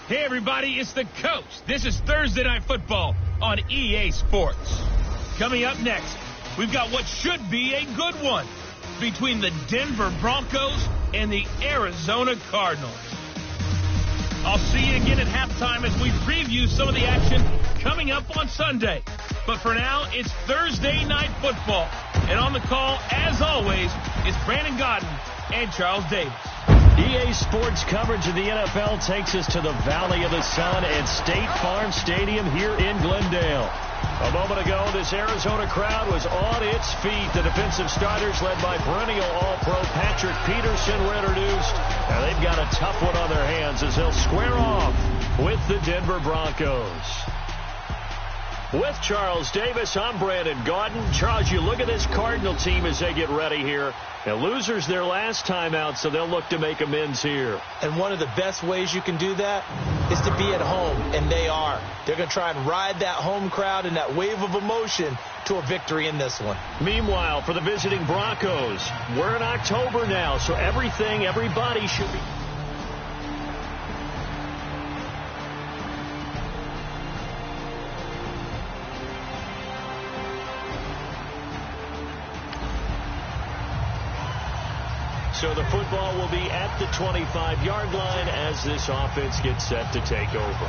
Hey, everybody, it's the Coach. This is Thursday Night Football on EA Sports. Coming up next, we've got what should be a good one between the Denver Broncos and the Arizona Cardinals. I'll see you again at halftime as we preview some of the action coming up on Sunday. But for now, it's Thursday Night Football. And on the call, as always, is Brandon Godden and Charles Davis. EA Sports coverage of the NFL takes us to the Valley of the Sun and State Farm Stadium here in Glendale. A moment ago, this Arizona crowd was on its feet. The defensive starters, led by perennial All-Pro Patrick Peterson, were introduced. Now they've got a tough one on their hands as they'll square off with the Denver Broncos. With Charles Davis, I'm Brandon Gaudin. Charles, you look at this Cardinal team as they get ready here. Now, losers their last time out, so they'll look to make amends here. And one of the best ways you can do that is to be at home, and they are. They're going to try and ride that home crowd and that wave of emotion to a victory in this one. Meanwhile, for the visiting Broncos, we're in October now, so everybody should be... So the football will be at the 25-yard line as this offense gets set to take over.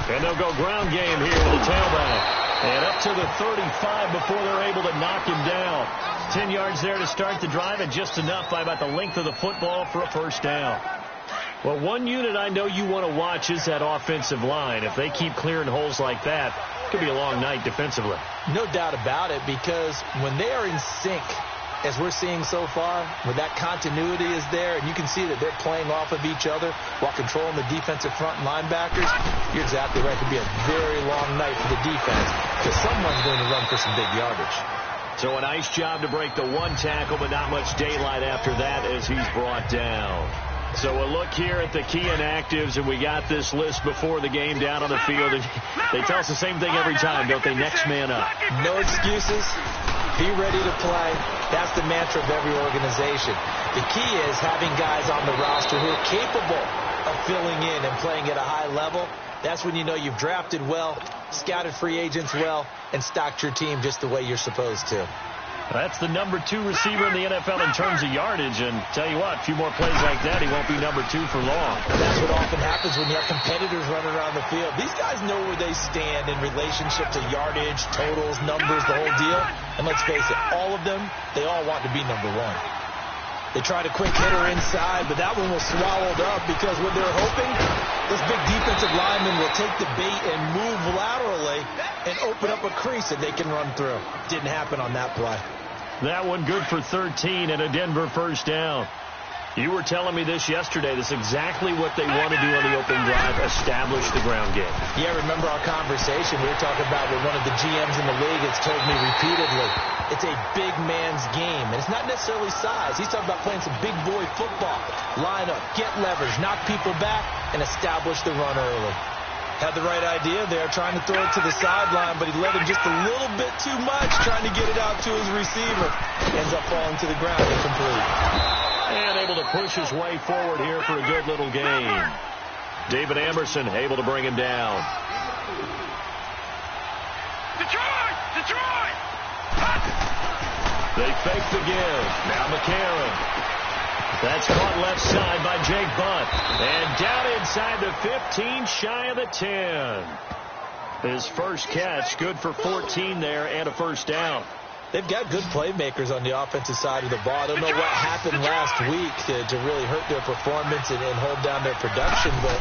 And they'll go ground game here with the tailback. And up to the 35 before they're able to knock him down. 10 yards there to start the drive, and just enough by about the length of the football for a first down. Well, one unit I know you want to watch is that offensive line. If they keep clearing holes like that, it could be a long night defensively. No doubt about it, because when they are in sync, as we're seeing so far, where that continuity is there, and you can see that they're playing off of each other while controlling the defensive front linebackers, you're exactly right. It could be a very long night for the defense, because someone's going to run for some big yardage. So a nice job to break the one tackle, but not much daylight after that as he's brought down. So a look here at the key inactives, and we got this list before the game down on the field. And they tell us the same thing every time, don't they? Next man up. No excuses. Be ready to play. That's the mantra of every organization. The key is having guys on the roster who are capable of filling in and playing at a high level. That's when you know you've drafted well, scouted free agents well, and stocked your team just the way you're supposed to. That's the number 2 receiver in the NFL in terms of yardage. And tell you what, a few more plays like that, he won't be number 2 for long. That's what often happens when you have competitors running around the field. These guys know where they stand in relationship to yardage, totals, numbers, the whole deal. And let's face it, all of them, they all want to be number 1. They tried a quick hitter inside, but that one was swallowed up because what they're hoping, this big defensive lineman will take the bait and move laterally and open up a crease that they can run through. Didn't happen on that play. That one good for 13 and a Denver first down. You were telling me this yesterday. This is exactly what they want to do on the opening drive, establish the ground game. Yeah, remember our conversation. We were talking about what one of the GMs in the league has told me repeatedly. It's a big man's game, and it's not necessarily size. He's talking about playing some big boy football. Line up, get leverage, knock people back, and establish the run early. Had the right idea there, trying to throw it to the sideline, but he let him just a little bit too much, trying to get it out to his receiver. Ends up falling to the ground incomplete. And able to push his way forward here for a good little gain. David Emerson able to bring him down. Detroit! They fake the give. Now McCarron. That's caught left side by Jake Butt. And down inside the 15, shy of the 10. His first catch, good for 14 there and a first down. They've got good playmakers on the offensive side of the ball. I don't know what happened last week to really hurt their performance and hold down their production, but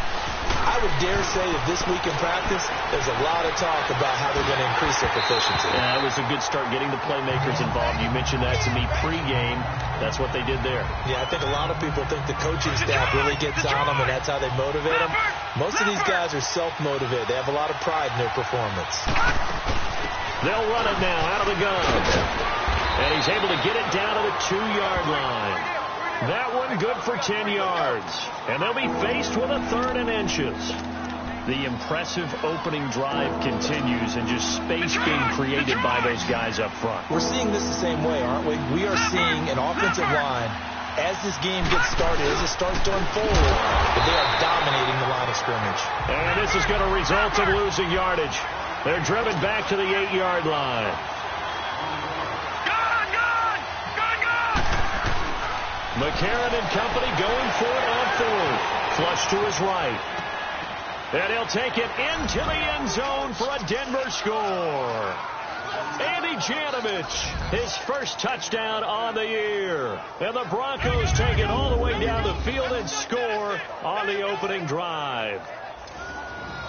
I would dare say that this week in practice, there's a lot of talk about how they're going to increase their proficiency. Yeah, it was a good start getting the playmakers involved. You mentioned that to me pregame. That's what they did there. Yeah, I think a lot of people think the coaching staff really gets on them, and that's how they motivate them. Most of these guys are self-motivated. They have a lot of pride in their performance. They'll run it now out of the gun. And he's able to get it down to the 2-yard line. That one good for 10 yards. And they'll be faced with a 3rd and inches. The impressive opening drive continues and just space being created by those guys up front. We're seeing this the same way, aren't we? We are seeing an offensive line as this game gets started, as it starts to unfold, that they are dominating the line of scrimmage. And this is going to result in losing yardage. They're driven back to the 8-yard line. McCarron and company going for it on 4th. Flush to his right. And he'll take it into the end zone for a Denver score. Andy Janovich, his first touchdown on the year. And the Broncos take it all the way down the field and score on the opening drive.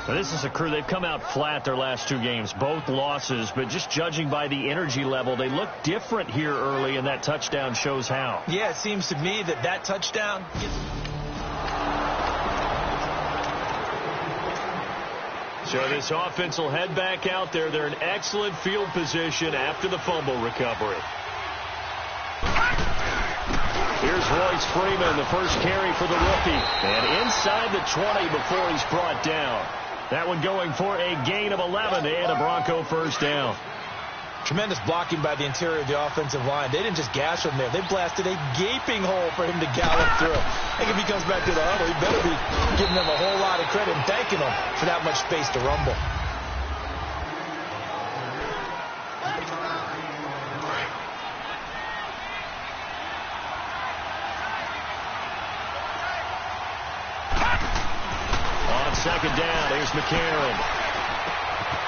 Now, this is a crew, they've come out flat their last 2 games, both losses, but just judging by the energy level, they look different here early, and that touchdown shows how. Yeah, it seems to me that touchdown gets... So this offense will head back out there. They're in excellent field position after the fumble recovery. Here's Royce Freeman, the first carry for the rookie. And inside the 20 before he's brought down. That one going for a gain of 11 and a Bronco first down. Tremendous blocking by the interior of the offensive line. They didn't just gash him there. They blasted a gaping hole for him to gallop through. I think if he comes back to the huddle, he better be giving them a whole lot of credit and thanking them for that much space to rumble. On second down, here's McCarron.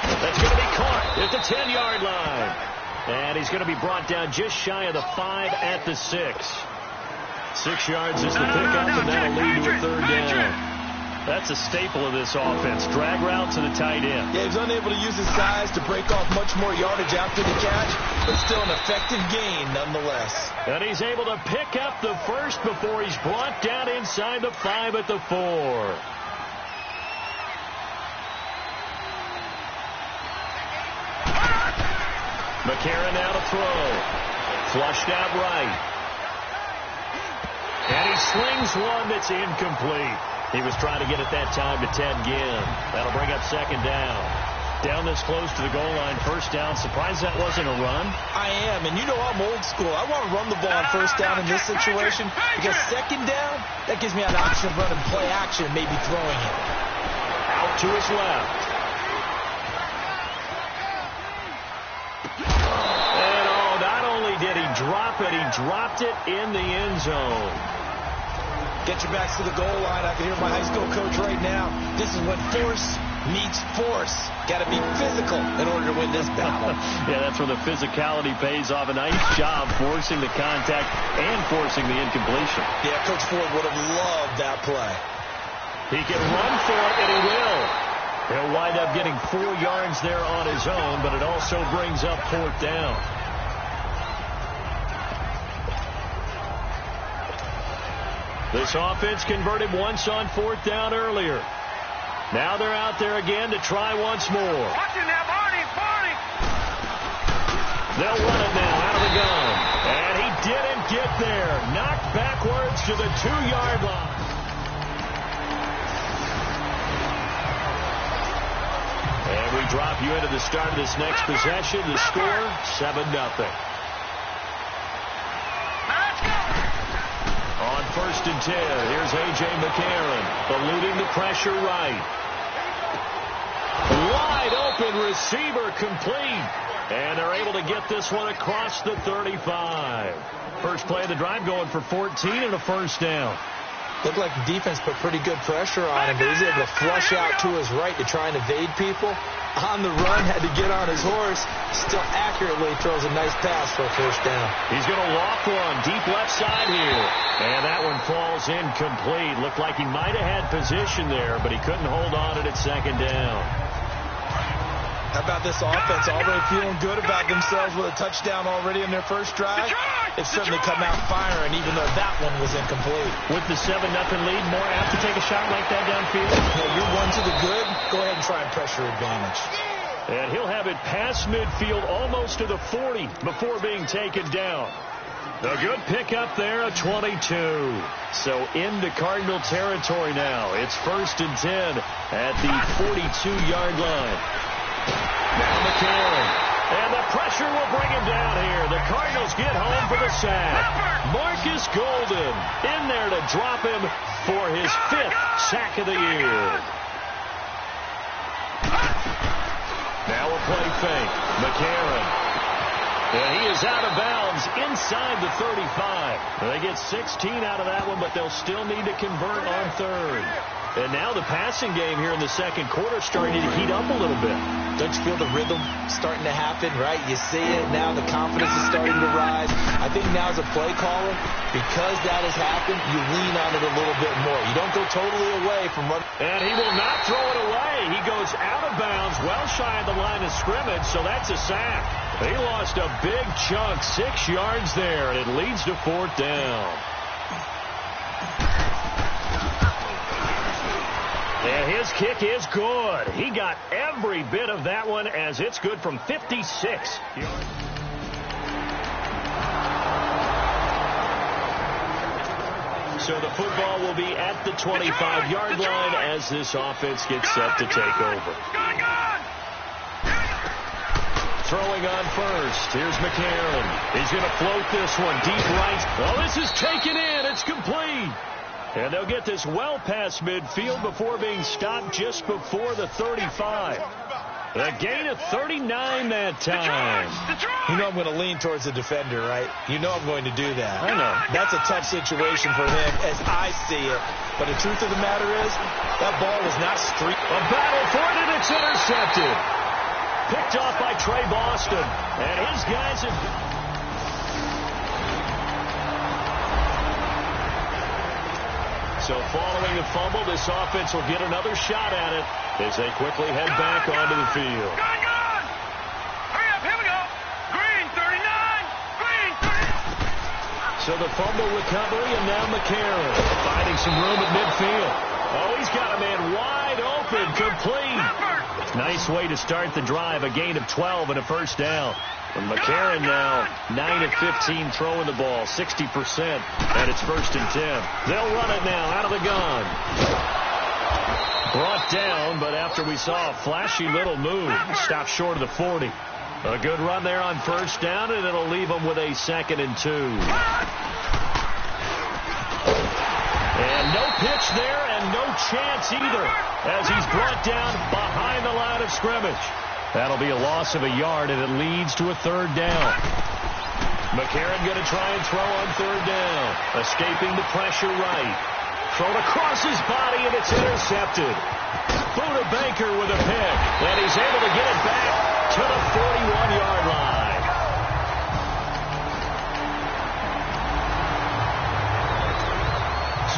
That's going to be caught at the 10-yard line. And he's going to be brought down just shy of the 5 at the 6. 6 yards is the pickup, and that'll lead to a 3rd down. That's a staple of this offense. Drag route to the tight end. Yeah, he was unable to use his size to break off much more yardage after the catch, but still an effective gain nonetheless. And he's able to pick up the first before he's brought down inside the 5 at the 4. McCarron now to throw. Flushed out right. And he slings one that's incomplete. He was trying to get it that time to Ted Ginn. That'll bring up second down. Down this close to the goal line, first down. Surprised that wasn't a run? I am, and you know I'm old school. I want to run the ball on first down in this situation because second down, that gives me an option of running play action, maybe throwing it. Out to his left. Did he drop it? He dropped it in the end zone. Get your backs to the goal line. I can hear my high school coach right now. This is when force meets force. Got to be physical in order to win this battle. Yeah, that's where the physicality pays off. A nice job forcing the contact and forcing the incompletion. Yeah, Coach Ford would have loved that play. He can run for it, and he will. He'll wind up getting 4 yards there on his own, but it also brings up 4th down. This offense converted once on 4th down earlier. Now they're out there again to try once more. Watching now, Barney. They'll run it now out of the gun. And he didn't get there. Knocked backwards to the 2-yard line. And we drop you into the start of this next possession. The score, 7-0. On 1st and 10, here's A.J. McCarron, eluding the pressure right. Wide open receiver complete. And they're able to get this one across the 35. First play of the drive going for 14 and a first down. Looked like the defense put pretty good pressure on him, but he's able to flush out to his right to try and evade people. On the run, had to get on his horse. Still accurately throws a nice pass for a first down. He's going to lock one deep left side here. And that one falls incomplete. Looked like he might have had position there, but he couldn't hold on to it at second down. How about this offense already feeling good about themselves with a touchdown already in their first drive? They've certainly come out firing, even though that one was incomplete. With the 7-0 lead, more apt to take a shot like that downfield? Yeah, you're one to the good. Go ahead and try and pressure advantage. And he'll have it past midfield, almost to the 40, before being taken down. A good pickup there, a 22. So into Cardinal territory now. It's 1st and 10 at the 42-yard line. Now McCarron. And the pressure will bring him down here. The Cardinals get home for the sack. Marcus Golden in there to drop him for his 5th sack of the year. Now a play fake. McCarron. And he is out of bounds inside the 35. They get 16 out of that one, but they'll still need to convert on 3rd. And now the passing game here in the 2nd quarter starting to heat up a little bit. Don't you feel the rhythm starting to happen, right? You see it now. The confidence is starting to rise. I think now as a play caller, because that has happened, you lean on it a little bit more. You don't go totally away from running. And he will not throw it away. He goes out of bounds, well shy of the line of scrimmage, so that's a sack. He lost a big chunk, 6 yards there, and it leads to 4th down. And his kick is good. He got every bit of that one as it's good from 56. So the football will be at the 25-yard line as this offense gets set to take over. Throwing on first. Here's McCarron. He's going to float this one deep right. Oh, this is taken in. It's complete. And they'll get this well past midfield before being stopped just before the 35. A gain of 39 that time. You know I'm going to lean towards the defender, right? You know I'm going to do that. I know. That's a tough situation for him as I see it. But the truth of the matter is, that ball was not street. A battle for it, and it's intercepted. Picked off by Trey Boston. And his guys have... So following the fumble, this offense will get another shot at it as they quickly head back onto the field. Hurry up, here we go. Green 39. Green 30. So the fumble recovery, and now McCarron finding some room at midfield. Oh, he's got a man wide open, complete. Nice way to start the drive, a gain of 12 and a 1st down. And McCarron now 9 of 15 throwing the ball, 60%, and it's 1st and 10. They'll run it now out of the gun. Brought down, but after we saw a flashy little move, stopped short of the 40. A good run there on 1st down, and it'll leave them with a 2nd and 2. And no pitch there, and no chance either, as he's brought down behind the line of scrimmage. That'll be a loss of a yard, and it leads to a 3rd down. McCarron going to try and throw on 3rd down. Escaping the pressure right. Thrown across his body, and it's intercepted. Buda Baker with a pick, and he's able to get it back to the 41-yard line.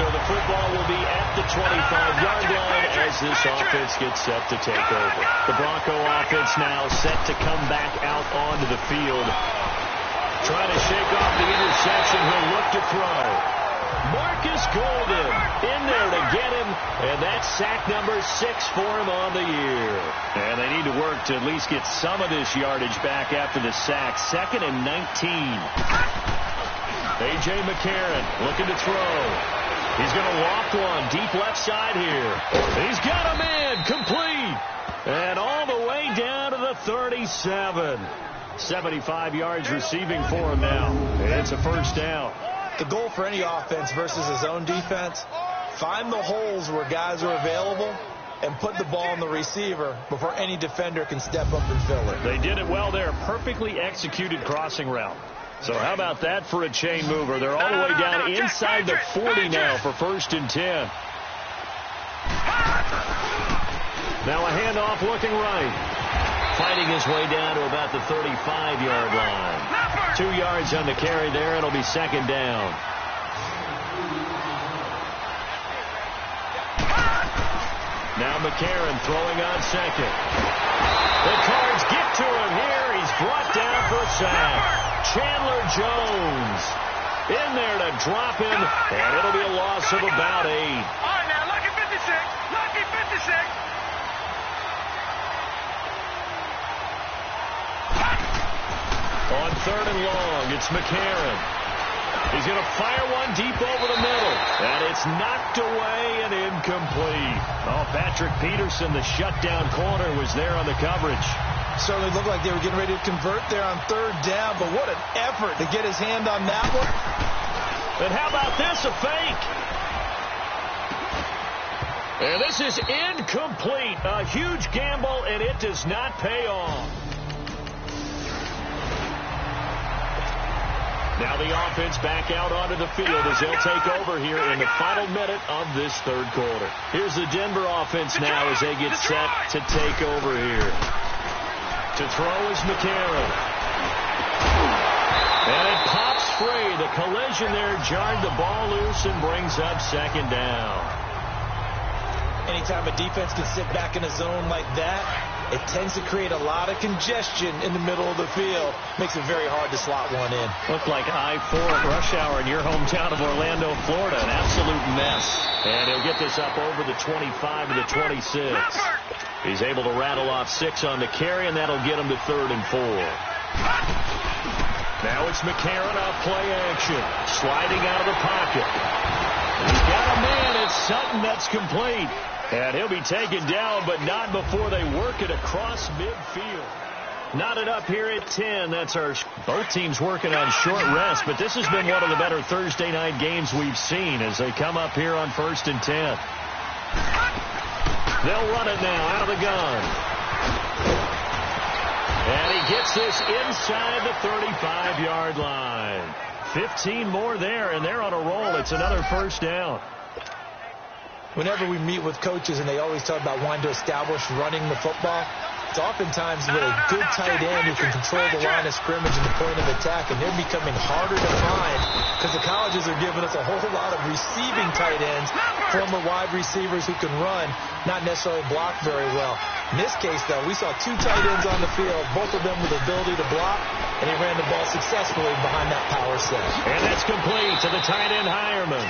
So the football will be at the 25-yard line as this offense gets set to take over. The Bronco offense now set to come back out onto the field. Trying to shake off the interception. He'll look to throw. Marcus Golden in there to get him, and that's sack number 6 for him on the year. And they need to work to at least get some of this yardage back after the sack. 2nd and 19. A.J. McCarron looking to throw. He's going to loft one deep left side here. He's got a man complete. And all the way down to the 37. 75 yards receiving for him now. It's a 1st down. The goal for any offense versus his own defense, find the holes where guys are available and put the ball on the receiver before any defender can step up and fill it. They did it well there. Perfectly executed crossing route. So how about that for a chain mover? They're all the way down inside the 40 now for 1st and 10. Now a handoff looking right. Fighting his way down to about the 35-yard line. 2 yards on the carry there. It'll be 2nd down. Now McCarron throwing on 2nd. The Cards get to him here. He's brought down for a sack. Chandler Jones in there to drop him, and it'll be a loss of about 8. All right, now, lucky 56. Lucky 56. On 3rd and long, it's McCarron. He's going to fire one deep over the middle. And it's knocked away and incomplete. Oh, Patrick Peterson, the shutdown corner, was there on the coverage. Certainly looked like they were getting ready to convert there on third down, but what an effort to get his hand on that one. And how about this, a fake? And this is incomplete. A huge gamble, and it does not pay off. Now the offense back out onto the field as they'll take over here in the final minute of this third quarter. Here's the Denver offense now as they get set to take over here. To throw is McCarron. And it pops free. The collision there jarred the ball loose and brings up second down. Anytime a defense can sit back in a zone like that, it tends to create a lot of congestion in the middle of the field. Makes it very hard to slot one in. Looked like I-4 at rush hour in your hometown of Orlando, Florida. An absolute mess. And he'll get this up over the 25 to the 26. He's able to rattle off 6 on the carry, and that'll get him to 3rd and 4. Now it's McCarron off play action. Sliding out of the pocket. He's got a man. It's Sutton that's complete. And he'll be taken down, but not before they work it across midfield. Knotted up here at 10. That's both teams working on short rest, but this has been one of the better Thursday night games we've seen as they come up here on 1st and 10. They'll run it now out of the gun. And he gets this inside the 35-yard line. 15 more there, and they're on a roll. It's another first down. Whenever we meet with coaches and they always talk about wanting to establish running the football, it's oftentimes with a good tight end who can control the line of scrimmage and the point of attack, and they're becoming harder to find because the colleges are giving us a whole lot of receiving tight ends, former wide receivers who can run, not necessarily block very well. In this case, though, we saw 2 tight ends on the field, both of them with the ability to block, and he ran the ball successfully behind that power set. And that's complete to the tight end Hireman.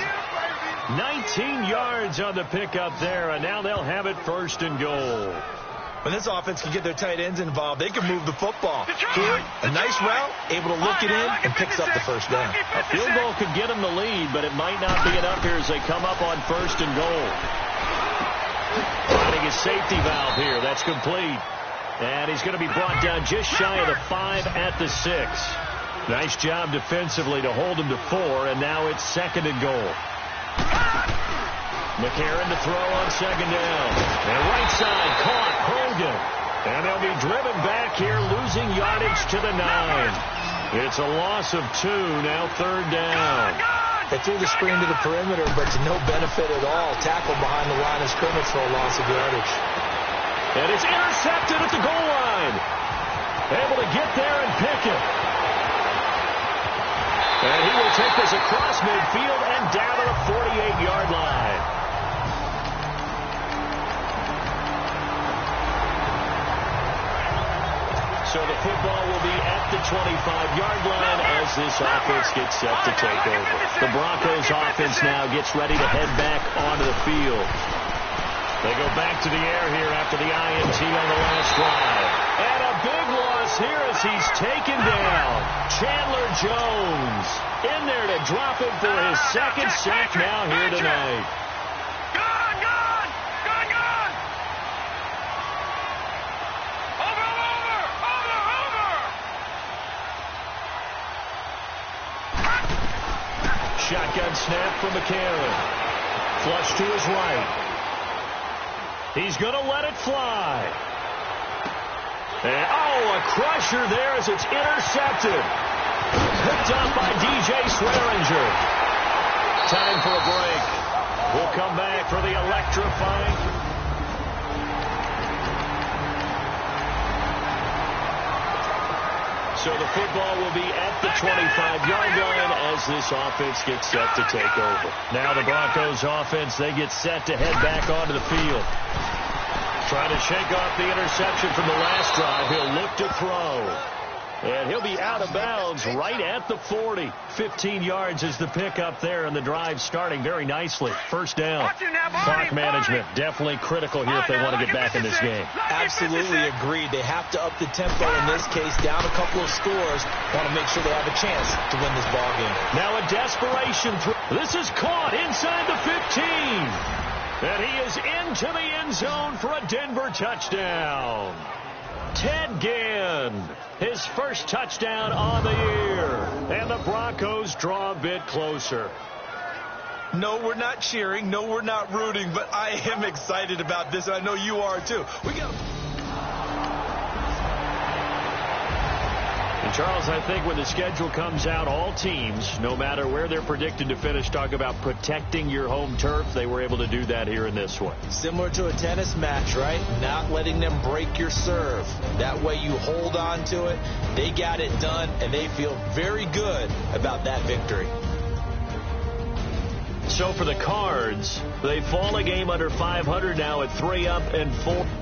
19 yards on the pickup there, and now they'll have it 1st and goal. When this offense can get their tight ends involved, they can move the football. Here, a nice route, able to look it in, and picks up the first down. A field goal could get them the lead, but it might not be enough here as they come up on 1st and goal. Finding a safety valve here. That's complete. And he's going to be brought down just shy of the 5 at the 6. Nice job defensively to hold him to 4, and now it's 2nd and goal. McCarron to throw on 2nd down. And right side caught Hogan. And they'll be driven back here, losing yardage to the 9. It's a loss of 2, now 3rd down. They threw the screen to the perimeter, but to no benefit at all. Tackle behind the line of scrimmage for a loss of yardage. And it's intercepted at the goal line. Able to get there and pick it. And he will take this across midfield and down to the 48-yard line. So the football will be at the 25-yard line as this offense gets set to take over. The Broncos offense now gets ready to head back onto the field. They go back to the air here after the INT on the last drive. And a big loss here as he's taken down. Chandler Jones in there to drop him for his 2nd sack now here tonight. Shotgun snap from McCarron. Flush to his right. He's going to let it fly. And, oh, a crusher there as it's intercepted. Picked up by DJ Swearinger. Time for a break. We'll come back for the electrifying. So the football will be at the 25-yard line as this offense gets set to take over. Now the Broncos offense, they get set to head back onto the field. Trying to shake off the interception from the last drive. He'll look to throw. And he'll be out of bounds right at the 40. 15 yards is the pickup there, and the drive starting very nicely. First down. Clock management definitely critical here if they want to get back in this game. Absolutely agreed. They have to up the tempo in this case, down a couple of scores. Want to make sure they have a chance to win this ball game. Now a desperation throw. This is caught inside the 15. And he is into the end zone for a Denver touchdown. Ted Ginn, his first touchdown on the year. And the Broncos draw a bit closer. No, we're not cheering. No, we're not rooting. But I am excited about this, and I know you are too. And Charles, I think when the schedule comes out, all teams, no matter where they're predicted to finish, talk about protecting your home turf. They were able to do that here in this one. Similar to a tennis match, right? Not letting them break your serve. That way you hold on to it. They got it done, and they feel very good about that victory. So for the Cards, they fall a game under 500 now at 3-4.